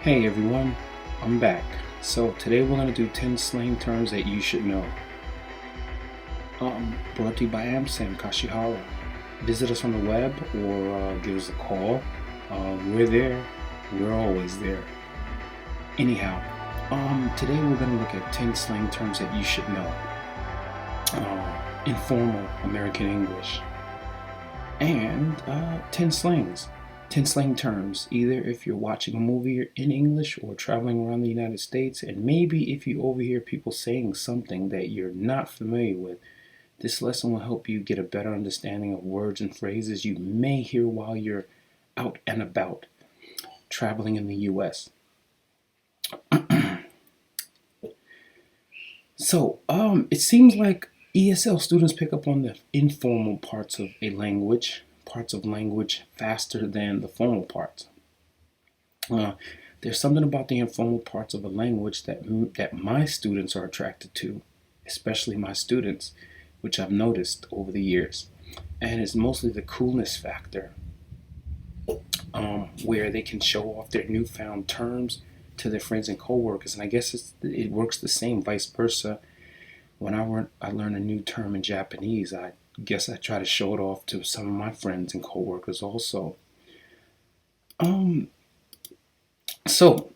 Hey everyone, I'm back. So today we're going to do 10 slang terms that you should know. Brought to you by Amsam Kashihara. Visit us on the web or give us a call. We're there. We're always there. Anyhow, today we're going to look at 10 slang terms that you should know. Informal American English. And 10 slangs. 10 slang terms, either if you're watching a movie in English or traveling around the United States, and maybe if you overhear people saying something that you're not familiar with. This lesson will help you get a better understanding of words and phrases you may hear while you're out and about traveling in the US. So, it seems like ESL students pick up on the informal parts of language faster than the formal parts. There's something about the informal parts of a language that my students are attracted to, especially my students, which I've noticed over the years. And it's mostly the coolness factor, where they can show off their newfound terms to their friends and coworkers. And I guess it works the same, vice versa. When I learn a new term in Japanese, I guess I try to show it off to some of my friends and coworkers also. So,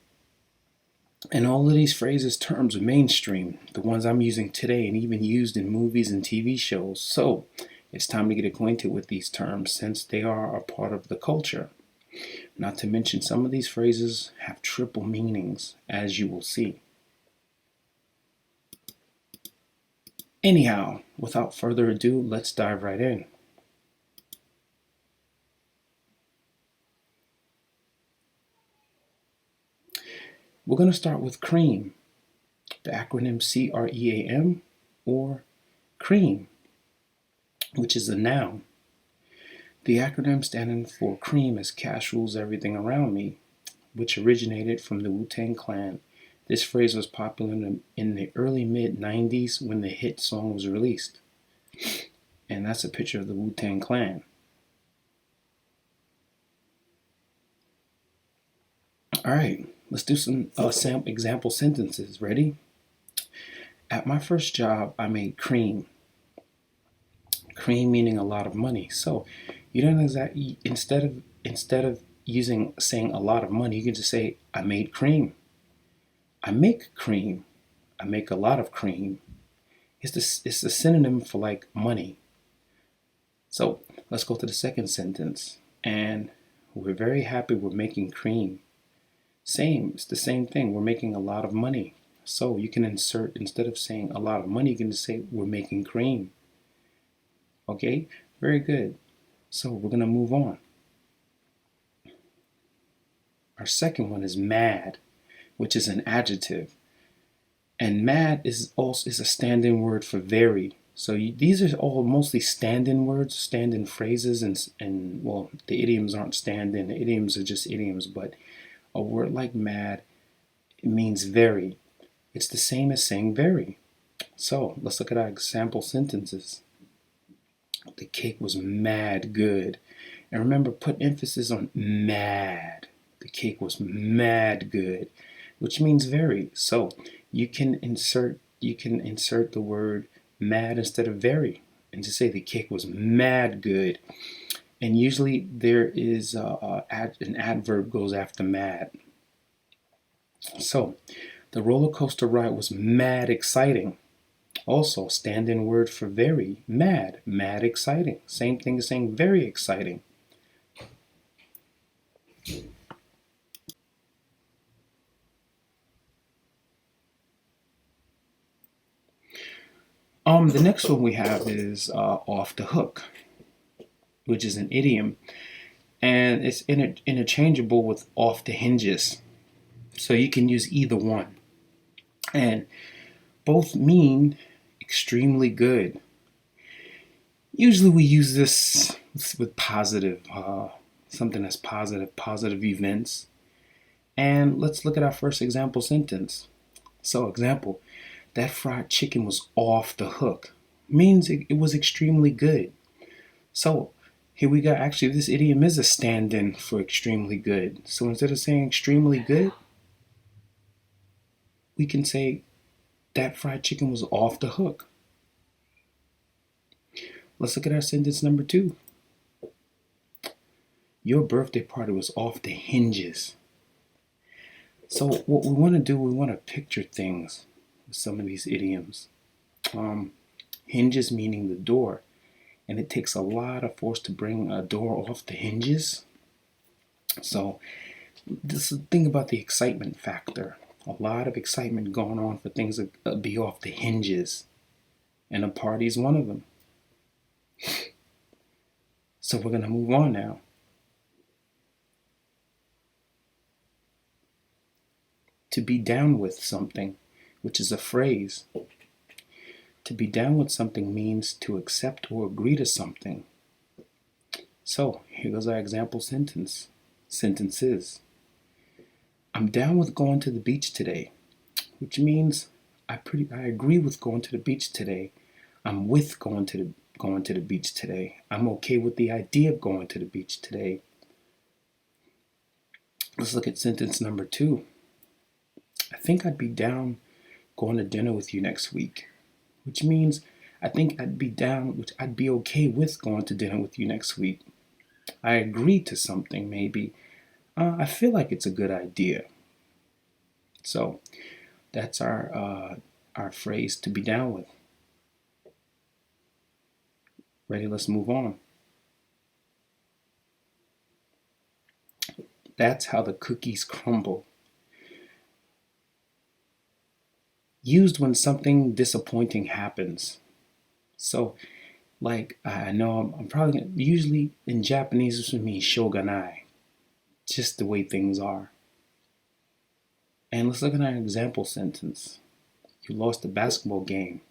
and all of these phrases, terms are mainstream, the ones I'm using today and even used in movies and TV shows. So, it's time to get acquainted with these terms since they are a part of the culture. Not to mention, some of these phrases have triple meanings, as you will see. Anyhow, without further ado, let's dive right in. We're going to start with cream, the acronym CREAM, or cream, which is a noun. The acronym standing for cream is Cash Rules Everything Around Me, which originated from the Wu-Tang Clan. This phrase was popular in the early mid-90s when the hit song was released. And that's a picture of the Wu-Tang Clan. Alright, let's do some example sentences. Ready? At my first job, I made cream. Cream meaning a lot of money. So you don't exactly, instead of saying a lot of money, you can just say, I made cream. I make cream. I make a lot of cream. It's a synonym for like money. So let's go to the second sentence. And we're very happy we're making cream. Same, it's the same thing. We're making a lot of money. So you can insert, instead of saying a lot of money, you can just say we're making cream. Okay, very good. So we're going to move on. Our second one is mad, which is an adjective. And mad is a stand-in word for very. So these are all mostly stand-in words, stand-in phrases, and well, the idioms aren't stand-in. The idioms are just idioms, but a word like mad, it means very. It's the same as saying very. So let's look at our example sentences. The cake was mad good. And remember, put emphasis on mad. The cake was mad good, which means very. So you can insert the word mad instead of very, and to say the cake was mad good. And usually there is an adverb goes after mad. So the roller coaster ride was mad exciting. Also, stand-in word for very, mad exciting. Same thing as saying very exciting. The next one we have is off the hook, which is an idiom, and it's interchangeable with off the hinges. So you can use either one, and both mean extremely good. Usually we use this with positive, something that's positive events. And let's look at our first example sentence. So example, that fried chicken was off the hook. Means it was extremely good. So here we got, actually this idiom is a stand-in for extremely good. So instead of saying extremely good, we can say that fried chicken was off the hook. Let's look at our sentence number 2. Your birthday party was off the hinges. So what we want to do, we want to picture things with some of these idioms. Hinges meaning the door, and it takes a lot of force to bring a door off the hinges. So this is the thing about the excitement factor. A lot of excitement going on for things to be off the hinges, and a party is one of them. So we're going to move on now. To be down with something, which is a phrase. To be down with something means to accept or agree to something. So here goes our example sentences. I'm down with going to the beach today, which means I agree with going to the beach today. I'm with going to the beach today. I'm okay with the idea of going to the beach today. Let's look at sentence number 2. I think I'd be down going to dinner with you next week, which means I think I'd be okay with going to dinner with you next week. I agree to something, maybe. I feel like it's a good idea. So that's our phrase, to be down with. Ready? Let's move on. That's how the cookies crumble. Used when something disappointing happens. So, like, I know I'm probably usually in Japanese this would mean shoganai, just the way things are. And let's look at our example sentence. You lost the basketball game.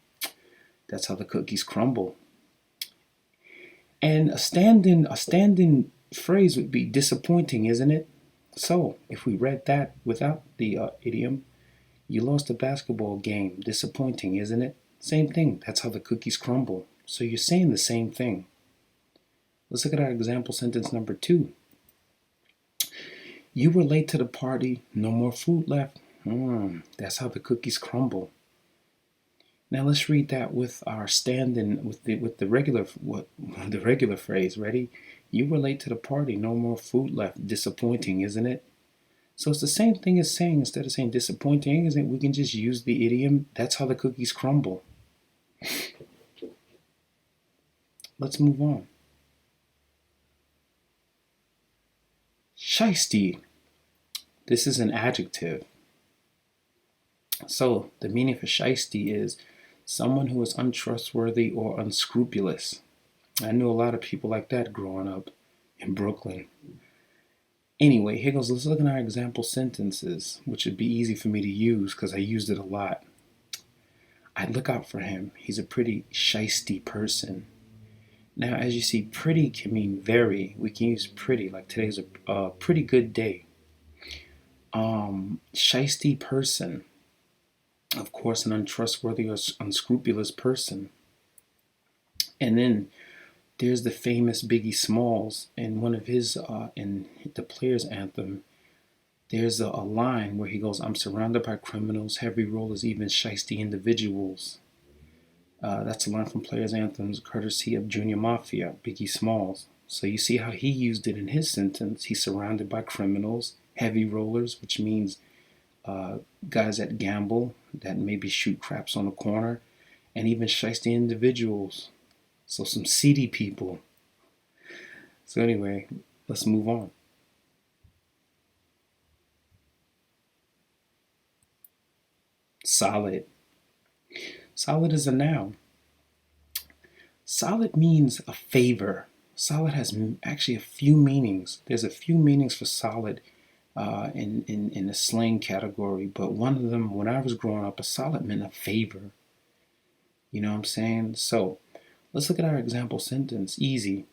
That's how the cookies crumble. And a stand-in phrase would be disappointing, isn't it? So if we read that without the idiom, you lost the basketball game. Disappointing, isn't it? Same thing. That's how the cookies crumble. So you're saying the same thing. Let's look at our example sentence number 2. You were late to the party. No more food left. That's how the cookies crumble. Now let's read that with our stand-in, with the regular phrase. Ready? You were late to the party. No more food left. Disappointing, isn't it? So it's the same thing as saying, instead of saying disappointing, isn't it? We can just use the idiom, that's how the cookies crumble. Let's move on. Shiesty. This is an adjective. So the meaning for shiesty is someone who is untrustworthy or unscrupulous. I knew a lot of people like that growing up in Brooklyn. Anyway, here goes. Let's look at our example sentences, which would be easy for me to use because I used it a lot. I'd look out for him. He's a pretty shiesty person. Now, as you see, pretty can mean very. We can use pretty, like today's a pretty good day. Shiesty person. Of course, an untrustworthy or unscrupulous person. And then there's the famous Biggie Smalls in one of his, in the Players Anthem. There's a line where he goes, I'm surrounded by criminals, heavy rollers, even shiesty individuals. That's a line from Players Anthems, courtesy of Junior Mafia, Biggie Smalls. So you see how he used it in his sentence. He's surrounded by criminals, heavy rollers, which means guys that gamble, that maybe shoot craps on the corner, and even shiesty individuals. So some seedy people. So anyway, let's move on. Solid. Solid is a noun. Solid means a favor. Solid has actually a few meanings. There's a few meanings for solid in the slang category, but one of them, when I was growing up, a solid meant a favor. You know what I'm saying? So let's look at our example sentence. Easy.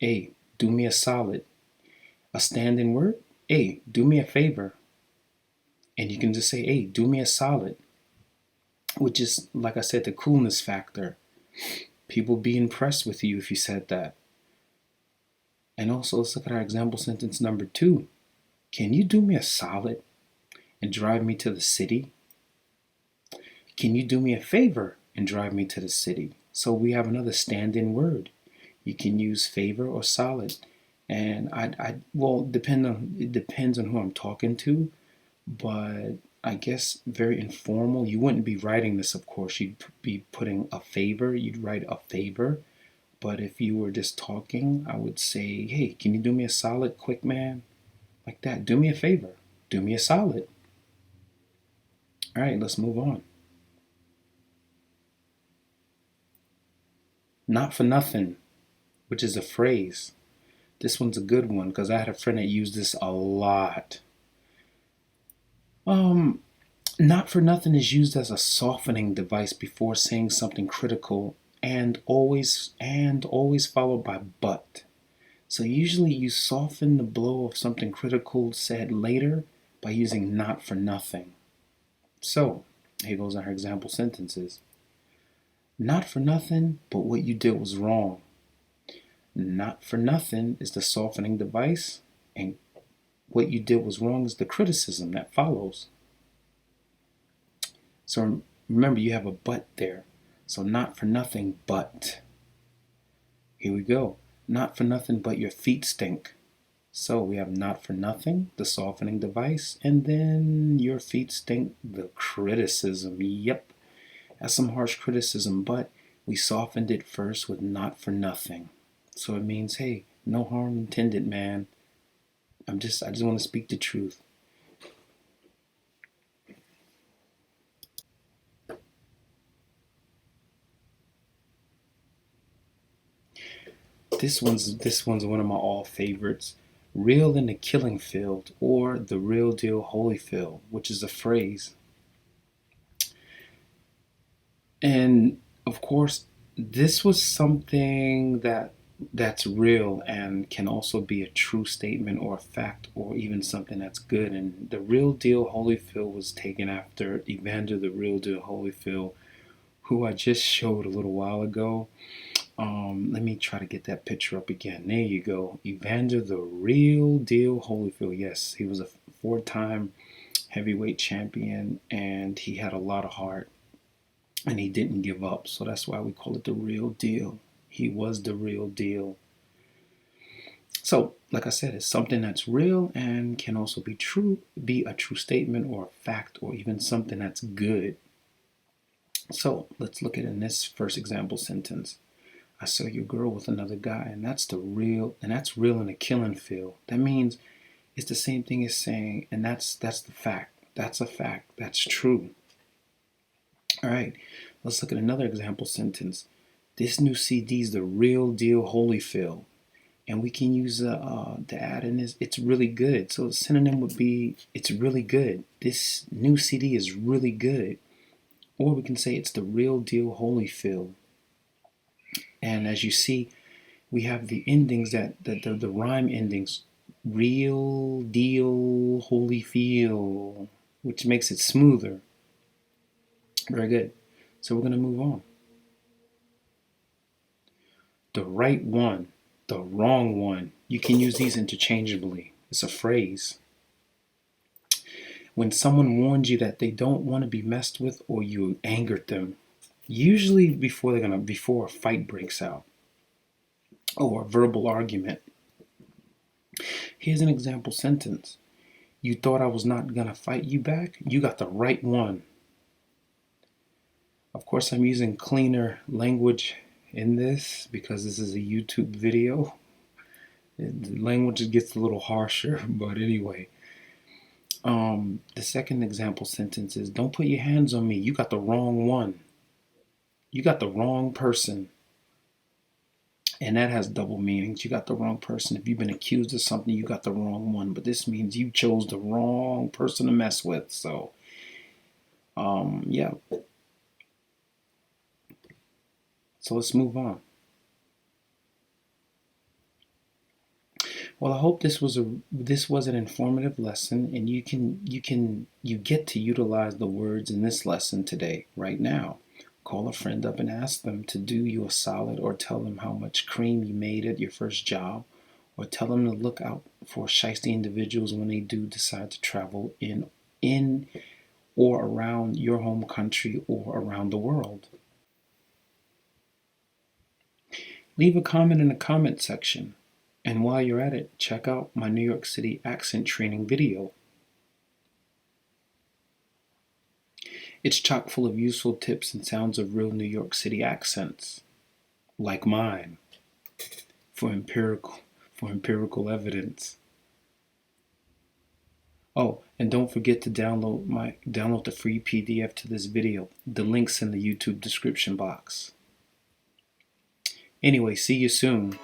A, do me a solid. A stand-in word. A, do me a favor. And you can just say, hey, do me a solid. Which is, like I said, the coolness factor. People be impressed with you if you said that. And also, let's look at our example sentence number 2. Can you do me a solid and drive me to the city? can you do me a favor and drive me to the city? So we have another stand-in word. You can use favor or solid. And well, it depends on who I'm talking to, but I guess very informal. You wouldn't be writing this, of course. You'd be putting a favor. You'd write a favor. But if you were just talking, I would say, hey, can you do me a solid, quick, man? Like that. Do me a favor. Do me a solid. All right, let's move on. Not for nothing, which is a phrase. This one's a good one because I had a friend that used this a lot. Um, Not for nothing is used as a softening device before saying something critical and always followed by but. So usually you soften the blow of something critical said later by using not for nothing. So here goes our example sentences. Not for nothing, but what you did was wrong. Not for nothing is the softening device, and what you did was wrong is the criticism that follows. So remember, you have a but there. So not for nothing, but. Here we go. Not for nothing, but your feet stink. So we have not for nothing, the softening device, and then your feet stink, the criticism. Yep, that's some harsh criticism, but we softened it first with not for nothing. So it means, hey, no harm intended, man. I just want to speak the truth. This one's one of my all favorites. Real in the killing field, or the real deal Holyfield, which is a phrase. And of course, this was something that's real and can also be a true statement or a fact or even something that's good. And the real deal Holyfield was taken after Evander the real deal Holyfield, who I just showed a little while ago. Let me try to get that picture up again. There you go. Evander the real deal Holyfield. Yes, he was a four-time heavyweight champion and he had a lot of heart and he didn't give up. So that's why we call it the real deal. He was the real deal. So, like I said, it's something that's real and can also be true, be a true statement or a fact or even something that's good. So let's look at in this first example sentence. I saw your girl with another guy, and that's real in the killing field. That means it's the same thing as saying, and that's the fact. That's a fact. That's true. All right, let's look at another example sentence. This new CD is the real deal Holyfield, and we can use the add in this. It's really good. So the synonym would be it's really good. This new CD is really good, or we can say it's the real deal Holyfield. And as you see, we have the endings the rhyme endings, real deal Holyfield, which makes it smoother. Very good. So we're going to move on. The right one, the wrong one. You can use these interchangeably. It's a phrase. When someone warns you that they don't want to be messed with or you angered them, usually before a fight breaks out or a verbal argument. Here's an example sentence. You thought I was not gonna fight you back? You got the right one. Of course, I'm using cleaner language in this because this is a YouTube video. The language gets a little harsher, but anyway. The second example sentence is, don't put your hands on me. You got the wrong one. You got the wrong person. And that has double meanings. You got the wrong person. If you've been accused of something, you got the wrong one. But this means you chose the wrong person to mess with. So, yeah. So let's move on. Well, I hope this was an informative lesson, and you get to utilize the words in this lesson today, right now. Call a friend up and ask them to do you a solid, or tell them how much cream you made at your first job, or tell them to look out for shiesty individuals when they do decide to travel in or around your home country or around the world. Leave a comment in the comment section. And while you're at it, check out my New York City accent training video. It's chock full of useful tips and sounds of real New York City accents, like mine, for empirical evidence. Oh, and don't forget to download the free PDF to this video. The link's in the YouTube description box. Anyway, see you soon.